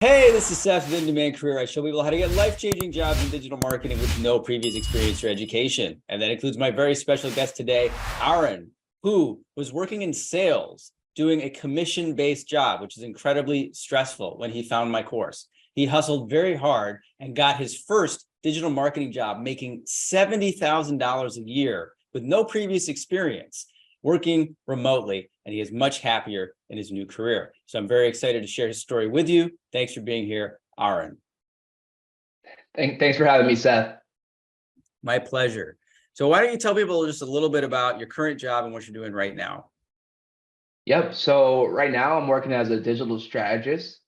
Hey, this is Seth with In-Demand Career. I show people how to get life-changing jobs in digital marketing with no previous experience or education. And that includes my very special guest today, Aaron, who was working in sales, doing a commission-based job, which is incredibly stressful when he found my course. He hustled very hard and got his first digital marketing job, making $70,000 a year with no previous experience, working remotely, and he is much happier in his new career. So I'm very excited to share his story with you. Thanks for being here, Aaron. Thanks for having me, Seth. My pleasure. So why don't you tell people just a little bit about your current job and what you're doing right now? Yep. So right now I'm working as a digital strategist,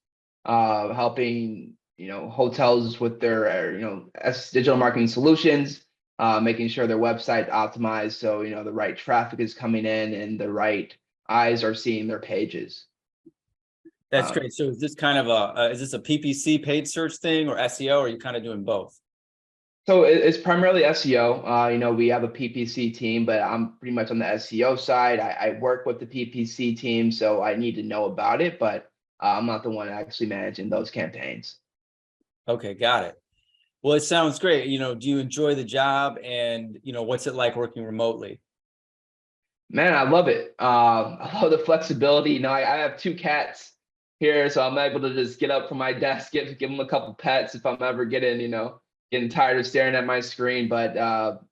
helping hotels with their digital marketing solutions, making sure their website optimized so the right traffic is coming in and the right eyes are seeing their pages. That's great. So is this kind of is this a PPC paid search thing or SEO, or are you kind of doing both? So it's primarily SEO. We have a PPC team, but I'm pretty much on the SEO side. I work with the PPC team, so I need to know about it, but I'm not the one actually managing those campaigns. Okay, got it. Well, it sounds great. Do you enjoy the job, and what's it like working remotely? Man, I love it. I love the flexibility. I have two cats here, so I'm able to just get up from my desk, give them a couple pets if I'm ever getting tired of staring at my screen. But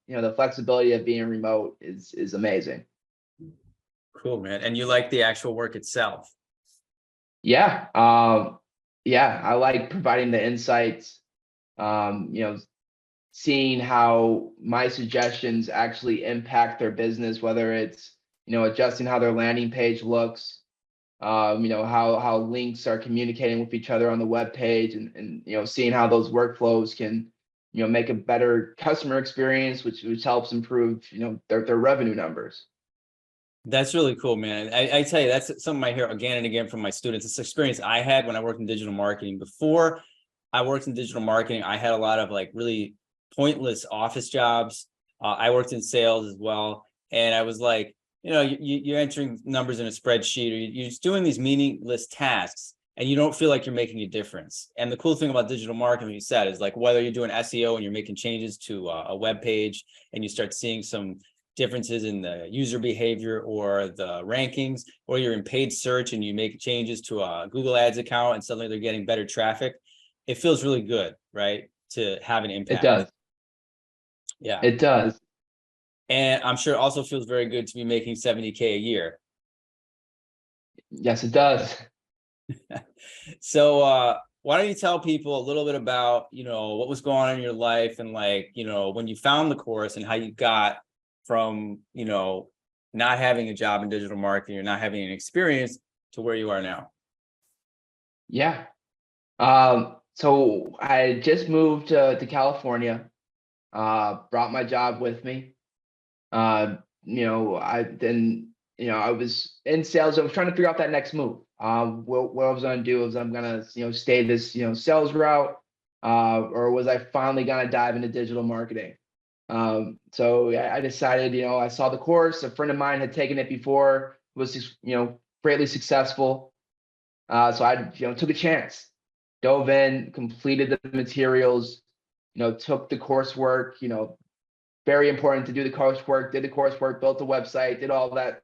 the flexibility of being remote is amazing. Cool, man. And you like the actual work itself? Yeah, yeah, I like providing the insights. Um, you know, Seeing how my suggestions actually impact their business, whether it's adjusting how their landing page looks, how links are communicating with each other on the web page, and seeing how those workflows can make a better customer experience, which helps improve their revenue numbers. That's really cool, man. I tell you, that's something I hear again and again from my students. It's experience I had when I worked in digital marketing. Before I worked in digital marketing, I had a lot of like really pointless office jobs. I worked in sales as well. And I was like, you're entering numbers in a spreadsheet, or you're just doing these meaningless tasks, and you don't feel like you're making a difference. And the cool thing about digital marketing, you said, is like whether you're doing SEO and you're making changes to a web page and you start seeing some differences in the user behavior or the rankings, or you're in paid search and you make changes to a Google Ads account and suddenly they're getting better traffic. It feels really good, right? To have an It impact. does. Yeah. It does. And I'm sure it also feels very good to be making 70K a year. Yes, it does. So why don't you tell people a little bit about, what was going on in your life, and like, when you found the course and how you got from, not having a job in digital marketing or not having an experience to where you are now. Yeah. So I just moved to California, brought my job with me. I was in sales. I was trying to figure out that next move. What I was going to do is I'm going to, stay this, sales route, or was I finally going to dive into digital marketing? So I decided, I saw the course. A friend of mine had taken it before, was just, greatly successful. So I, took a chance, dove in, completed the materials, took the coursework, very important to do the coursework, did the coursework, built the website, did all that.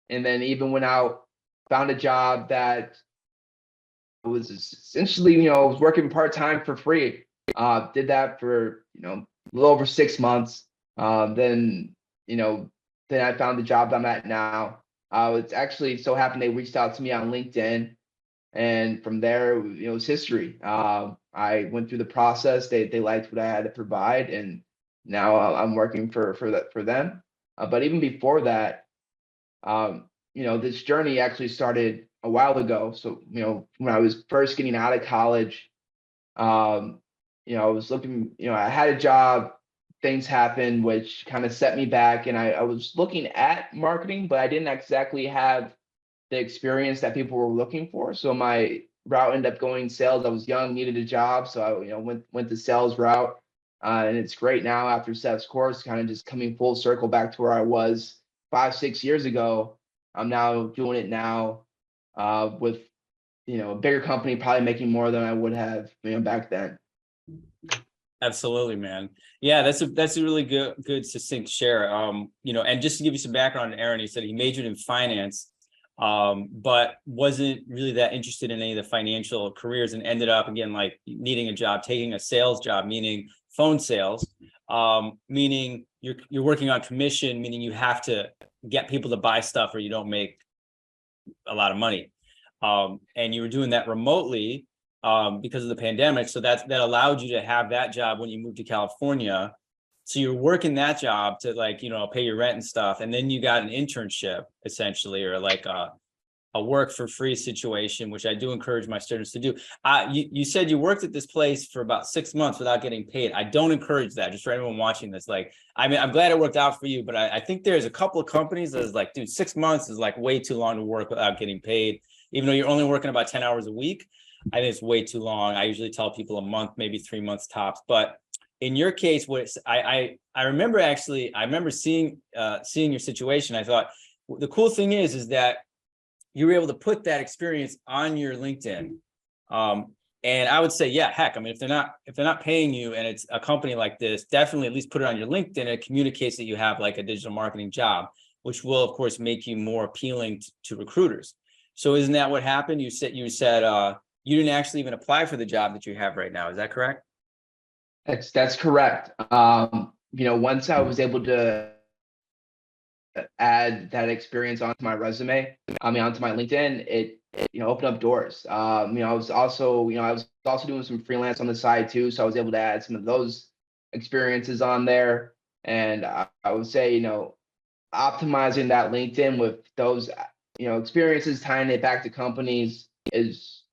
And then even went out, found a job that was essentially, I was working part-time for free. Did that for, a little over 6 months. Then, then I found the job I'm at now. It's actually so happened they reached out to me on LinkedIn. And from there, it was history. I went through the process. They liked what I had to provide, and now I'm working for them. But even before that, this journey actually started a while ago. So when I was first getting out of college, I was looking. I had a job. Things happened, which kind of set me back, and I was looking at marketing, but I didn't exactly have the experience that people were looking for. So my route ended up going sales. I was young, needed a job, so I went the sales route, and it's great now after Seth's course, kind of just coming full circle back to where I was 5-6 years ago. I'm now doing it now with a bigger company, probably making more than I would have, back then. Absolutely, man. Yeah, that's a really good succinct share. And just to give you some background on Aaron, he said he majored in finance, but wasn't really that interested in any of the financial careers, and ended up again like needing a job, taking a sales job, meaning phone sales, meaning you're working on commission, meaning you have to get people to buy stuff or you don't make a lot of money. And you were doing that remotely because of the pandemic. So that allowed you to have that job when you moved to California. So you're working that job to pay your rent and stuff. And then you got an internship essentially, or like a work for free situation, which I do encourage my students to do. You said you worked at this place for about 6 months without getting paid. I don't encourage that, just for anyone watching this. I mean, I'm glad it worked out for you, but I think there's a couple of companies that is like, dude, 6 months is like way too long to work without getting paid. Even though you're only working about 10 hours a week, I think it's way too long. I usually tell people a month, maybe 3 months tops. But in your case, I remember seeing your situation. I thought the cool thing is that you were able to put that experience on your LinkedIn. And I would say, yeah, heck, I mean, if they're not paying you and it's a company like this, definitely at least put it on your LinkedIn. It communicates that you have like a digital marketing job, which will of course make you more appealing to recruiters. So isn't that what happened? You said you didn't actually even apply for the job that you have right now. Is that correct? That's correct. Once I was able to add that experience onto my resume, onto my LinkedIn, it opened up doors. I was also doing some freelance on the side too, so I was able to add some of those experiences on there. And I would say, optimizing that LinkedIn with those, experiences, tying it back to companies is,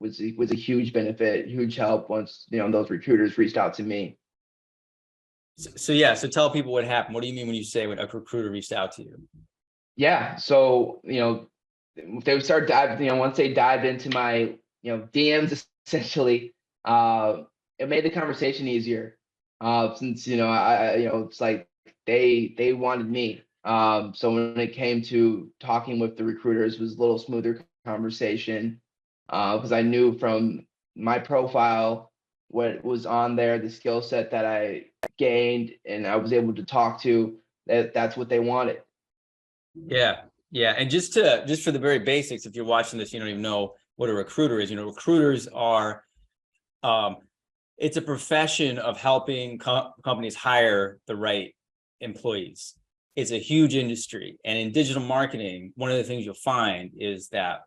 was a huge benefit, huge help once, those recruiters reached out to me. So tell people what happened. What do you mean when you say when a recruiter reached out to you? Yeah. So, they would start diving, once they dived into my, DMs essentially, it made the conversation easier. Since, it's like they wanted me. So when it came to talking with the recruiters, it was a little smoother conversation. Because I knew from my profile what was on there, the skill set that I gained, and I was able to talk to, that's what they wanted. Yeah. Yeah. And just for the very basics, if you're watching this, you don't even know what a recruiter is. Recruiters are, it's a profession of helping companies hire the right employees. It's a huge industry. And in digital marketing, one of the things you'll find is that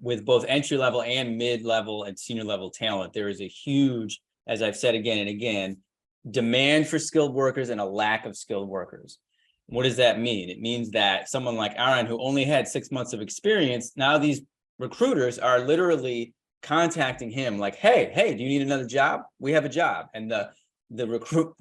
with both entry level and mid level and senior level talent, there is a huge, as I've said again and again, demand for skilled workers and a lack of skilled workers. What does that mean? It means that someone like Aaron, who only had 6 months of experience, now these recruiters are literally contacting him like, hey, do you need another job? We have a job. And the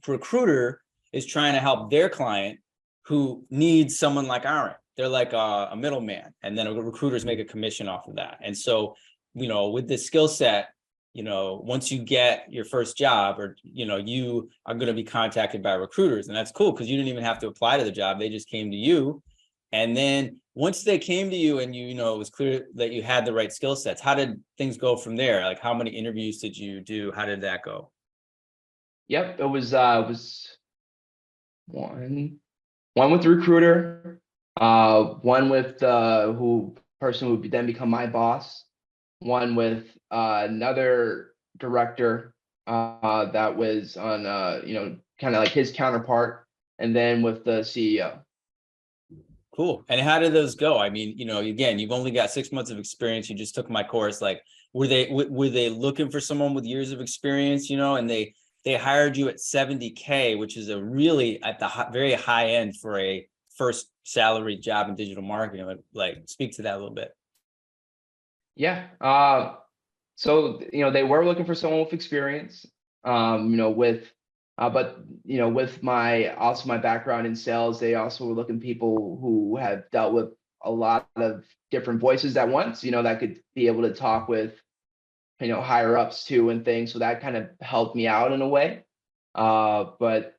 recruiter is trying to help their client who needs someone like Aaron. They're like a middleman, and then recruiters make a commission off of that. And so, with this skill set, once you get your first job, or you are going to be contacted by recruiters, and that's cool because you didn't even have to apply to the job. They just came to you. And then once they came to you and it was clear that you had the right skill sets, how did things go from there? Like, how many interviews did you do? How did that go? Yep, it was one with the recruiter, one with who person who would then become my boss, one with another director that was on kind of like his counterpart, and then with the CEO. Cool. And how did those go? I mean, again, you've only got 6 months of experience. You just took my course. Like, were they looking for someone with years of experience, and they hired you at 70K, which is a really at the very high end for a first salary job in digital marketing. Like, speak to that a little bit. Yeah. So they were looking for someone with experience. But with my background in sales, they also were looking people who have dealt with a lot of different voices at once. That could be able to talk with higher ups too and things. So that kind of helped me out in a way. But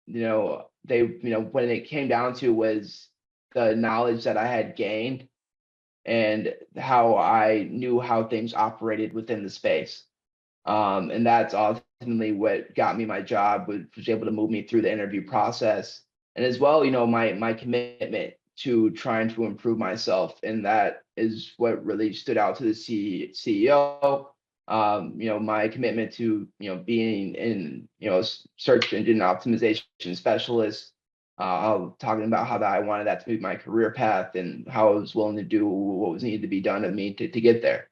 they when it came down to was the knowledge that I had gained. and how I knew how things operated within the space. And that's ultimately what got me my job, was able to move me through the interview process. And as well, my commitment to trying to improve myself. And that is what really stood out to the CEO. My commitment to, being in, search engine optimization specialist, talking about how that I wanted that to be my career path and how I was willing to do what was needed to be done of me to get there.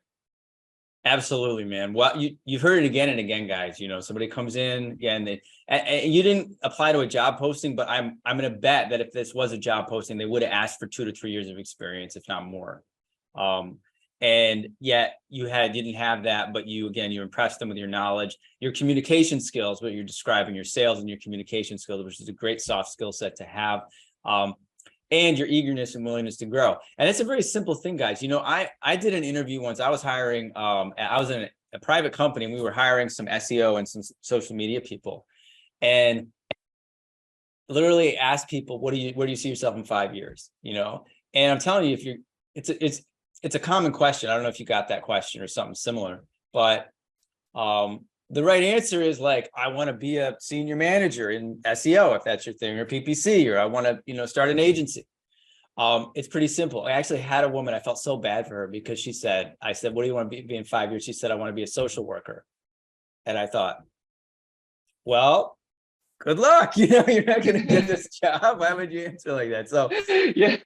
Absolutely, man. Well, you've heard it again and again, guys. Somebody comes in again, and you didn't apply to a job posting, but I'm going to bet that if this was a job posting, they would have asked for 2 to 3 years of experience, if not more. And yet you didn't have that, but you impressed them with your knowledge, your communication skills, what you're describing, your sales and your communication skills, which is a great soft skill set to have. And your eagerness and willingness to grow. And it's a very simple thing, guys. I did an interview once. I was hiring, I was in a private company, and we were hiring some SEO and some social media people. And literally asked people, where do you see yourself in 5 years? And I'm telling you, it's a common question. I don't know if you got that question or something similar, but the right answer is like, I want to be a senior manager in SEO, if that's your thing, or PPC, or I want to, start an agency. It's pretty simple. I actually had a woman, I felt so bad for her because I said, what do you want to be in 5 years? She said, I want to be a social worker. And I thought, well, good luck. You're not going to get this job. Why would you answer like that? So, Yeah.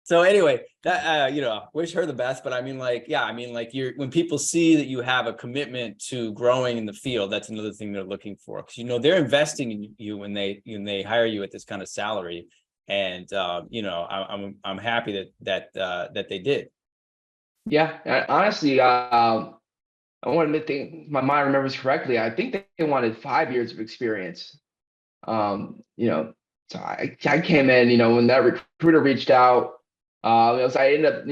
So anyway, that wish her the best. But when people see that you have a commitment to growing in the field, that's another thing they're looking for, because they're investing in you when they hire you at this kind of salary. And I'm happy that they did. Yeah, honestly, I wanted to think my mind remembers correctly. I think they wanted 5 years of experience. So I came in, when that recruiter reached out. So I ended up,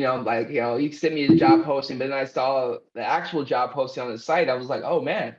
he sent me the job posting, but then I saw the actual job posting on the site. I was like, oh man.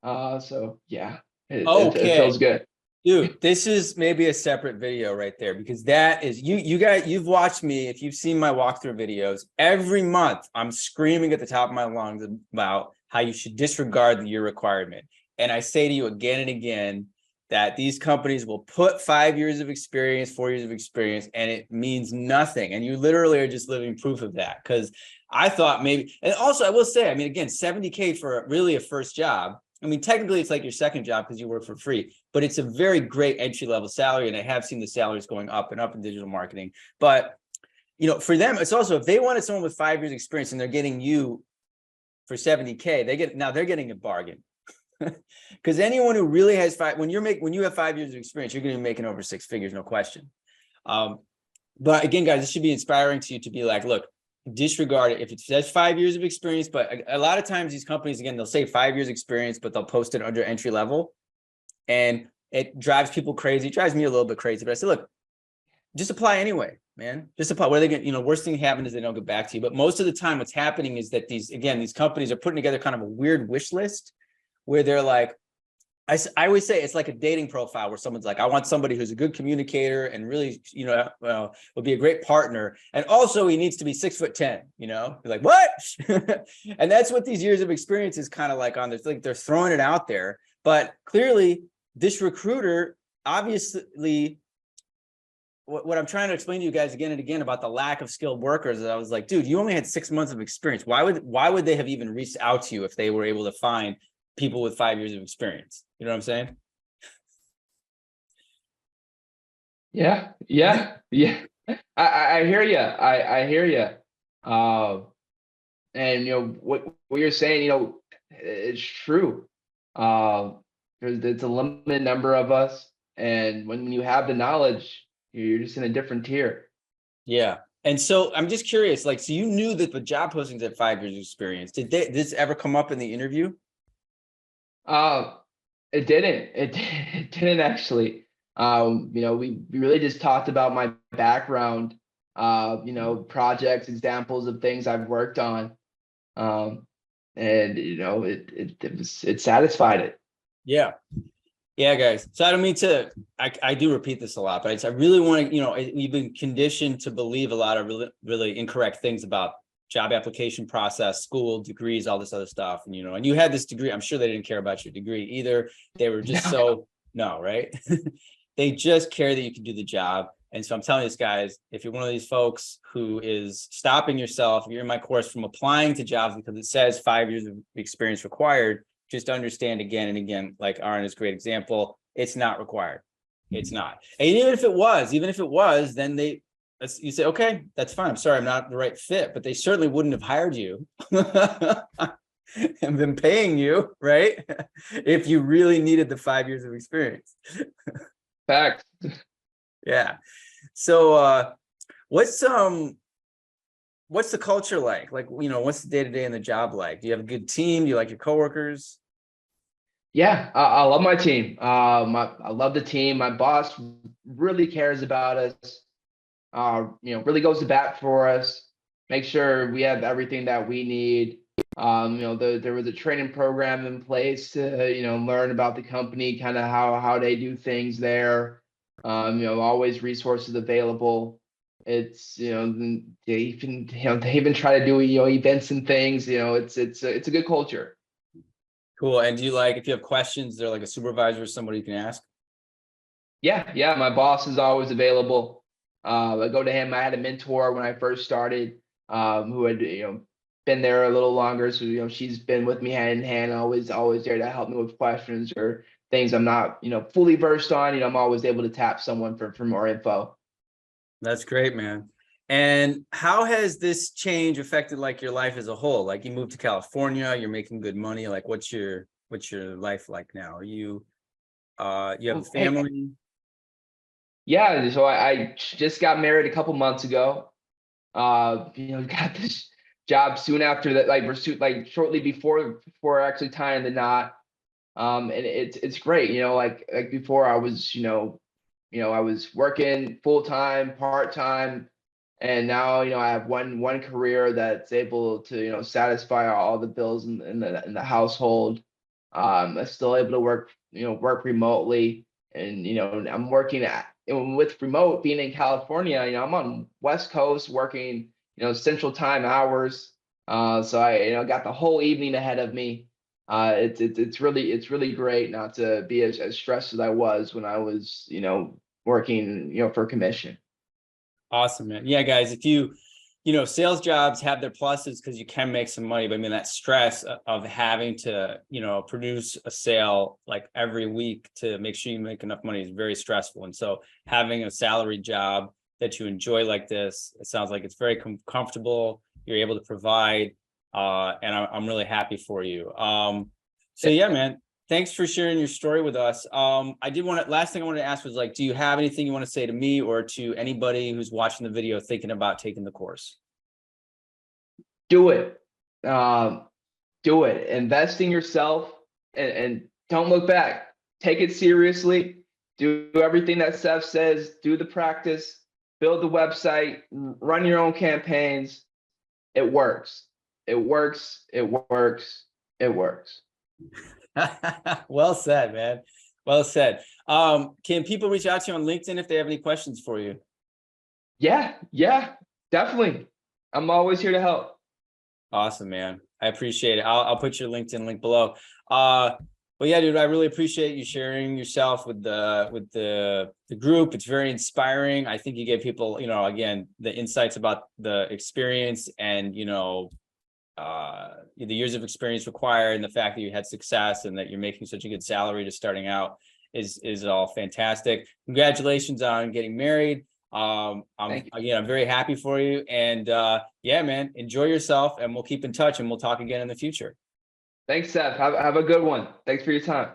So yeah, it Okay. feels good. Dude, this is maybe a separate video right there, because that is you guys, you've watched me. If you've seen my walkthrough videos, every month I'm screaming at the top of my lungs about how you should disregard the year requirement. And I say to you again and again that these companies will put 5 years of experience, 4 years of experience, and it means nothing. And you literally are just living proof of that. Because I thought maybe, and also I will say, again, $70K for really a first job. Technically it's like your second job because you work for free, but it's a very great entry-level salary. And I have seen the salaries going up and up in digital marketing. But, for them, it's also, if they wanted someone with 5 years experience and they're getting you for $70K, they're getting a bargain. Because anyone who really has when you have 5 years of experience, you're going to be making over 6 figures, no question. But again, guys, this should be inspiring to you to be like, look, disregard it if it says 5 years of experience. But a lot of times these companies, again, they'll say 5 years experience, but they'll post it under entry level, and it drives people crazy. It drives me a little bit crazy. But I said, look, just apply anyway, man. Just apply. What are they going? Worst thing happens is they don't get back to you. But most of the time, what's happening is that these companies are putting together kind of a weird wish list, where they're like, I always say it's like a dating profile, where someone's like, I want somebody who's a good communicator and really, will be a great partner. And also he needs to be 6'10", You're like, what? And that's what these years of experience is kind of like on this, like they're throwing it out there. But clearly this recruiter, obviously, what I'm trying to explain to you guys again and again about the lack of skilled workers is I was like, dude, you only had 6 months of experience. Why would they have even reached out to you if they were able to find people with 5 years of experience? You know what I'm saying? Yeah. I hear you. I hear you. And what you're saying, it's true. There's a limited number of us, and when you have the knowledge, you're just in a different tier. Yeah. And so I'm just curious, so you knew that the job postings had 5 years of experience. Did this ever come up in the interview? It didn't. It didn't actually. We really just talked about my background, projects, examples of things I've worked on. And it satisfied it. Yeah. Yeah, guys. So I don't mean to, I do repeat this a lot, but I really want to, we've been conditioned to believe a lot of really, really incorrect things about job application process, school, degrees, all this other stuff. And, and you had this degree. I'm sure they didn't care about your degree either. They were just no, right? They just care that you can do the job. And so I'm telling you guys, if you're one of these folks who is stopping yourself, if you're in my course, from applying to jobs because it says 5 years of experience required, just understand again and again, like Aaron is a great example, it's not required. It's not. And even if it was, then you say, okay, that's fine. I'm sorry, I'm not the right fit, but they certainly wouldn't have hired you and been paying you, right? If you really needed the 5 years of experience. Fact. Yeah. So what's the culture like? Like, what's the day-to-day in the job like? Do you have a good team? Do you like your coworkers? Yeah, I love my team. I love the team. My boss really cares about us. Really goes to bat for us. Make sure we have everything that we need. There was a training program in place to, learn about the company, kind of how they do things there. Always resources available. It's, they even try to do, events and things. It's a good culture. Cool. And do you if you have questions, they're like a supervisor or somebody you can ask? Yeah. My boss is always available. I go to him. I had a mentor when I first started, who had, been there a little longer. So, she's been with me hand in hand, always there to help me with questions or things I'm not, fully versed on. I'm always able to tap someone for more info. That's great, man. And how has this change affected your life as a whole? Like, you moved to California, you're making good money. Like, what's your life like now? Are you you have a Hey, family? yeah. So I just got married a couple months ago. Got this job soon after that, like shortly before actually tying the knot. And it's great. Like before I was, I was working full time, part time, and now, I have one career that's able to, satisfy all the bills in the household. I'm still able to work remotely, and, I'm working with remote being in California. I'm on West Coast working, Central Time hours. So I, got the whole evening ahead of me. It's really great not to be as stressed as I was when I was, working, for commission. Awesome, man. Yeah, guys, if sales jobs have their pluses because you can make some money, but I mean, that stress of having to, produce a sale like every week to make sure you make enough money is very stressful. And so having a salary job that you enjoy like this, it sounds like it's very comfortable. You're able to provide, and I'm really happy for you. So yeah, man. Thanks for sharing your story with us. Last thing I wanted to ask was do you have anything you want to say to me or to anybody who's watching the video thinking about taking the course? Do it. Do it. Invest in yourself, and don't look back. Take it seriously. Do everything that Seth says. Do the practice. Build the website. Run your own campaigns. It works. It works. It works. It works. Well said, man. Well said. Can people reach out to you on LinkedIn if they have any questions for you? Yeah, definitely. I'm always here to help. Awesome, man. I appreciate it. I'll put your LinkedIn link below. But yeah, dude, I really appreciate you sharing yourself with the group. It's very inspiring. I think you give people, again, the insights about the experience and, the years of experience required, and the fact that you had success and that you're making such a good salary just starting out is all fantastic. Congratulations on getting married. I'm very happy for you, and yeah, man, enjoy yourself, and we'll keep in touch, and we'll talk again in the future. Thanks, Seth. Have a good one. Thanks for your time.